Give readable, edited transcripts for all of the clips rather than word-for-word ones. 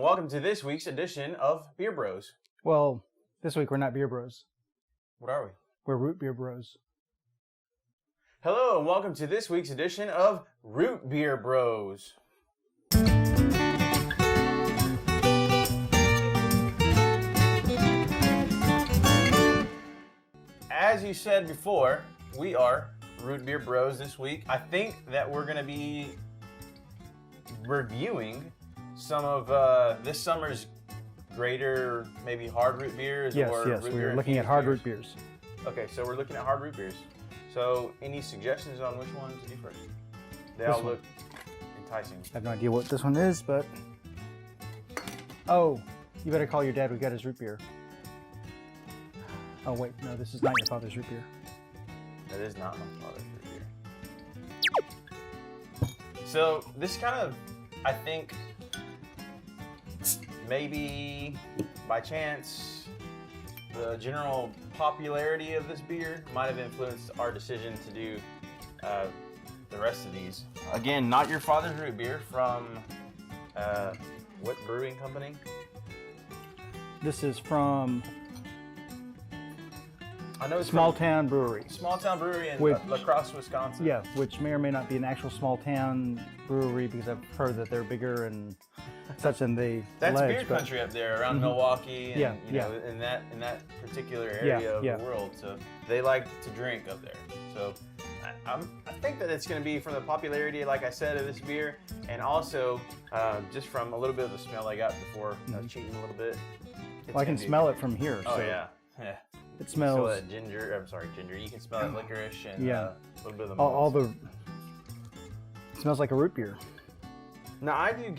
and welcome to this week's edition of Beer Bros. Well, this week we're not Beer Bros. What are we? We're Root Beer Bros. Hello, and welcome to this week's edition of Root Beer Bros. As you said before, we are Root Beer Bros this week. I think that we're going to be reviewing some of this summer's greater, maybe hard root beers. Yes, or yes, root we're beer looking at infused hard beers. root beers. Okay, so we're looking at hard root beers. So, any suggestions on which one to do first? They This all one. look enticing. I have no idea what this one is, but... Oh, you better call your dad. We got his root beer. Oh, wait, no, this is not your father's root beer. That is not my father's root beer. So, this kind of, I think, maybe by chance, the general popularity of this beer might have influenced our decision to do the rest of these. Again, not your father's root beer from what brewing company? This is from I know it's Small from Town Brewery. Small Town Brewery in Which- La Crosse, Wisconsin. Yeah, which may or may not be an actual small town brewery because I've heard that they're bigger and such, and they That's allege, beer but- country up there around Mhm. Milwaukee and Yeah, you know in that particular Yeah, area of yeah. the world. So they like to drink up there. So I think that it's going to be from the popularity, like I said, of this beer, and also just from a little bit of the smell I got before cheating a little bit. Well, I can smell it from here. Oh so yeah. It Smell smells that ginger. I'm sorry, ginger. You can smell that licorice and Yeah. a little bit of the all malts. the... It smells like a root beer. Now I do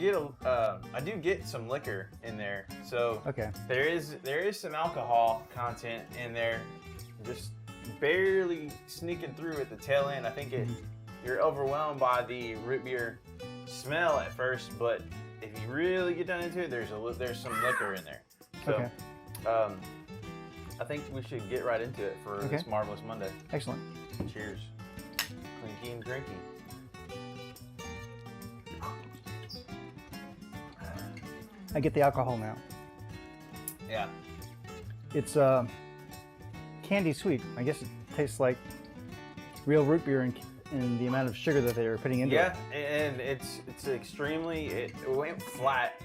get some liquor in there, so Okay. there is some alcohol content in there, just barely sneaking through at the tail end. I think you're overwhelmed by the root beer smell at first, but if you really get down into it, there's some liquor in there. So, Okay. I think we should get right into it for this marvelous Monday. Excellent. Cheers, clinky and drinky. I get the alcohol now. Yeah. It's candy sweet. I guess it tastes like real root beer in the amount of sugar that they're putting into it. Yeah, and it's extremely. It went flat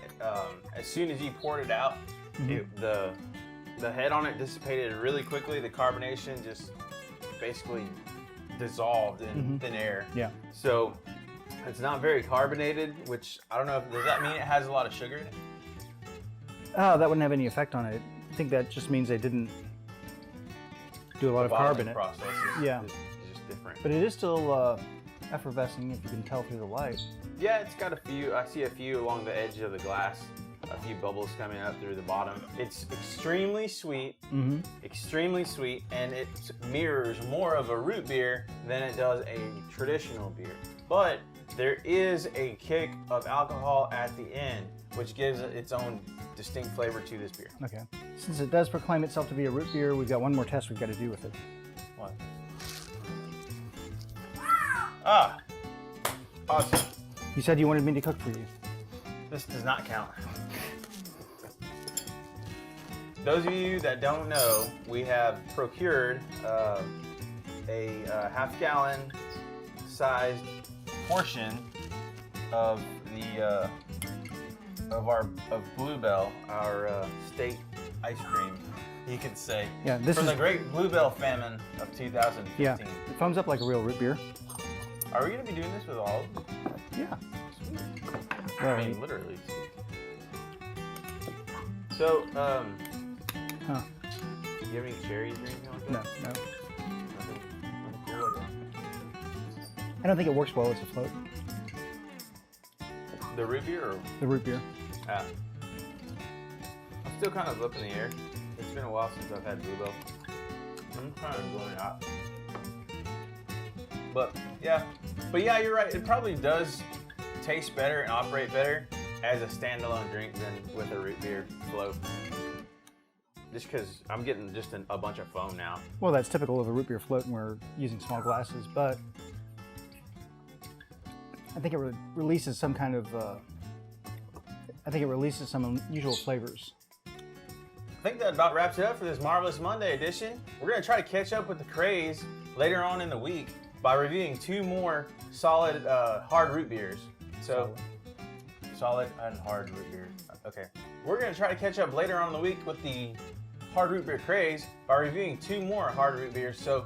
as soon as you poured it out. The head on it dissipated really quickly. The carbonation just basically dissolved in thin air. Yeah. So it's not very carbonated, which I don't know. Does that mean it has a lot of sugar in it? Oh, that wouldn't have any effect on it. I think that just means they didn't do a lot of carb in it. Process Yeah. is just different. But it is still effervescing, if you can tell through the light. Yeah, it's got a few. I see a few along the edge of the glass. A few bubbles coming up through the bottom. It's extremely sweet, extremely sweet, and it mirrors more of a root beer than it does a traditional beer. But there is a kick of alcohol at the end, which gives it its own distinct flavor to this beer. Okay. Since it does proclaim itself to be a root beer, we've got one more test we've got to do with it. What? Ah! Awesome. You said you wanted me to cook for you. This does not count. Those of you that don't know, we have procured a half-gallon sized portion of the of Bluebell, our state ice cream, you could say. Yeah, this from is the Great Bluebell Famine of 2015. Yeah, it foams up like a real root beer. Are we going to be doing this with all of them? Yeah. Sweet. Well, I mean, literally. So, Huh. do you have any cherries or anything like No, that? no. Nothing cool like I don't think it works well as a float. that? The root beer or? The root beer. Ah. I'm still kind of up in the air. It's been a while since I've had Bluebell. I'm kind of enjoying it. But yeah, you're right. It probably does taste better and operate better as a standalone drink than with a root beer float. Just because I'm getting just a bunch of foam now. Well, that's typical of a root beer float, and we're using small glasses, but I think it releases some kind of I think it releases some unusual flavors. I think that about wraps it up for this Marvelous Monday edition. We're going to try to catch up with the craze later on in the week by reviewing 2 more solid hard root beers. So, solid and hard root beer. Okay. We're going to try to catch up later on in the week with the hard root beer craze by reviewing 2 more hard root beers. So,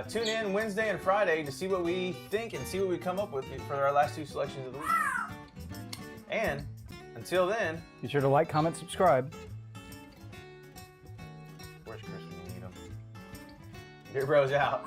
tune in Wednesday and Friday to see what we think and see what we come up with for our last 2 selections of the week. And until then, be sure to like, comment, subscribe. Where's Chris when you need him? Beer Bros out.